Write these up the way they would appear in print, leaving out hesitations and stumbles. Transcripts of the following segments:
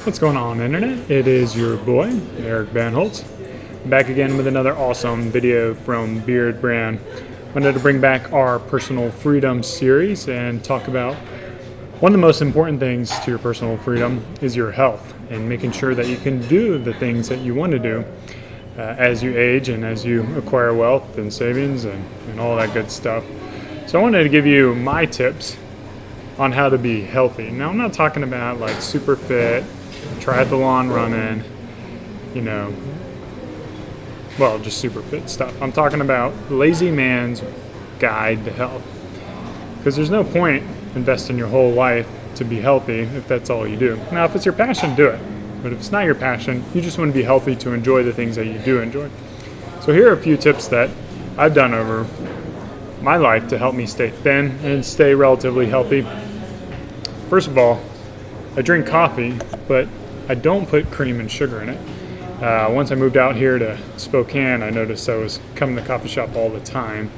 What's going on, Internet? It is your boy, Eric Bandholz, back again with another awesome video from Beardbrand. Wanted to bring back our personal freedom series and talk about one of the most important things to your personal freedom is your health and making sure that you can do the things that you want to do as you age and as you acquire wealth and savings and all that good stuff. So I wanted to give you my tips on how to be healthy. Now, I'm not talking about like super fit, triathlon running, just super fit stuff. I'm talking about lazy man's guide to health. Because there's no point investing your whole life to be healthy if that's all you do. Now, if it's your passion, do it. But if it's not your passion, you just want to be healthy to enjoy the things that you do enjoy. So here are a few tips that I've done over my life to help me stay thin and stay relatively healthy. First of all, I drink coffee, but I don't put cream and sugar in it. Once I moved out here to Spokane, I noticed I was coming to the coffee shop all the time,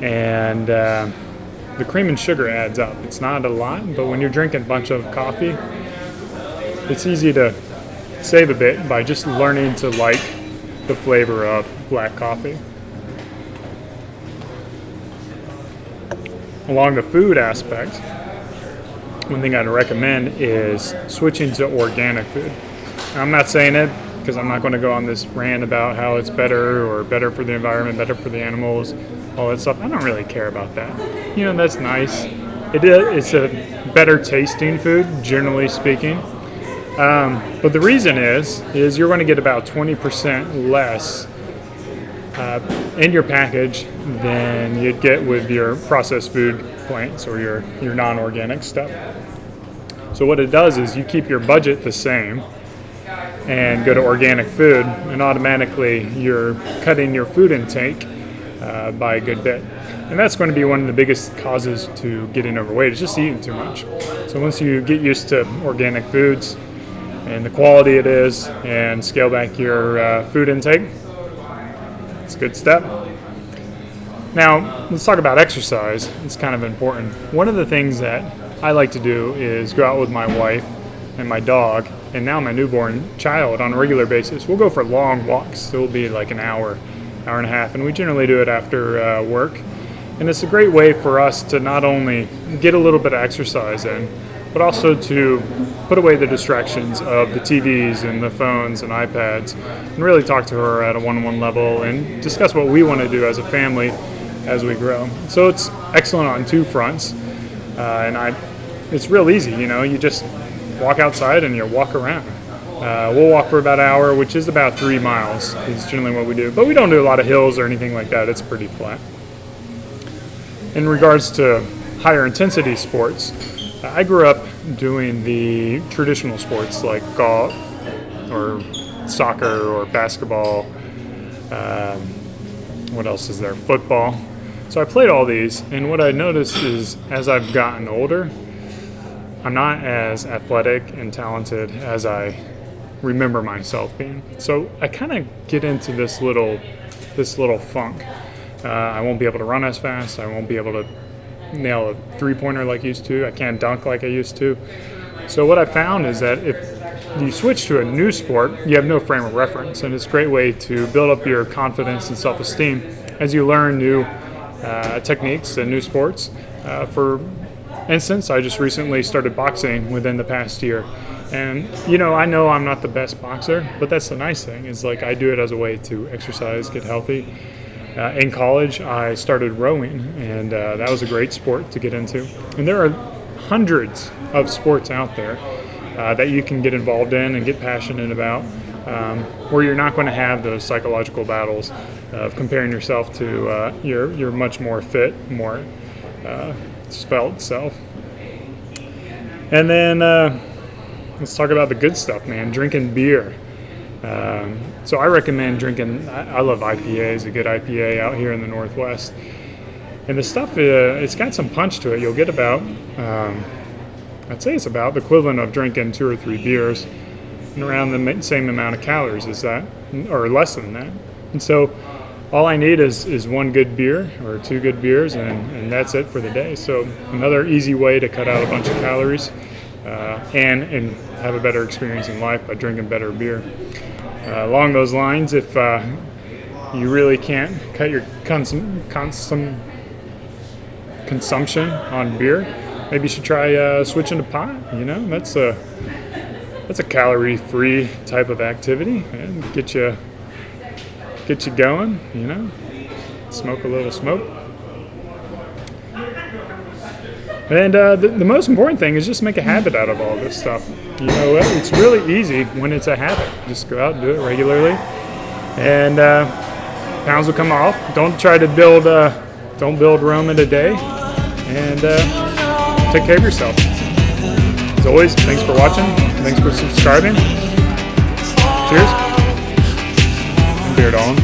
and the cream and sugar adds up. It's not a lot, but when you're drinking a bunch of coffee, it's easy to save a bit by just learning to like the flavor of black coffee. Along the food aspect, one thing I'd recommend is switching to organic food. Now, I'm not saying it because I'm not going to go on this rant about how it's better for the environment, better for the animals, all that stuff. I don't really care about that. That's nice. It's a better tasting food, generally speaking. But the reason is you're going to get about 20% less in your package than you'd get with your processed food plants or your non-organic stuff. So what it does is you keep your budget the same and go to organic food, and automatically you're cutting your food intake by a good bit. And that's going to be one of the biggest causes to getting overweight, is just eating too much. So once you get used to organic foods and the quality it is and scale back your food intake, it's a good step. Now, let's talk about exercise. It's kind of important. One of the things that I like to do is go out with my wife and my dog, and now my newborn child on a regular basis. We'll go for long walks. It'll be like an hour and a half, and we generally do it after work. And it's a great way for us to not only get a little bit of exercise in, but also to put away the distractions of the TVs and the phones and iPads and really talk to her at a one-on-one level and discuss what we want to do as a family as we grow. So it's excellent on two fronts, it's real easy. You just walk outside and you walk around. We'll walk for about an hour, which is about 3 miles is generally what we do. But we don't do a lot of hills or anything like that. It's pretty flat. In regards to higher intensity sports, I grew up doing the traditional sports like golf or soccer or basketball. What else is there? Football. So I played all these, and what I noticed is as I've gotten older, I'm not as athletic and talented as I remember myself being. So I kind of get into this little funk. I won't be able to run as fast. I won't be able to nail a three-pointer like I used to. I can't dunk like I used to. So what I found is that if you switch to a new sport, you have no frame of reference, and it's a great way to build up your confidence and self-esteem as you learn new techniques and new sports. For instance, I just recently started boxing within the past year, and I know I'm not the best boxer, but that's the nice thing, is like I do it as a way to exercise, get healthy. In college, I started rowing, and that was a great sport to get into. And there are hundreds of sports out there that you can get involved in and get passionate about, where you're not going to have those psychological battles of comparing yourself to your much more fit, more svelte self. And then let's talk about the good stuff, man. Drinking beer. So I recommend drinking, I love IPAs, a good IPA out here in the Northwest. And the stuff, it's got some punch to it. You'll get about, I'd say it's about the equivalent of drinking 2 or 3 beers and around the same amount of calories as that, or less than that. And so all I need is 1 good beer or 2 good beers, and that's it for the day. So another easy way to cut out a bunch of calories and have a better experience in life by drinking better beer. Along those lines, if you really can't cut your consumption on beer, maybe you should try switching to pot. That's a calorie-free type of activity, and get you going. Smoke a little smoke. And the most important thing is just make a habit out of all this stuff. It's really easy when it's a habit. Just go out and do it regularly, and pounds will come off. Don't try to build Rome in a day, and take care of yourself. As always, thanks for watching. Thanks for subscribing. Cheers. Beard on.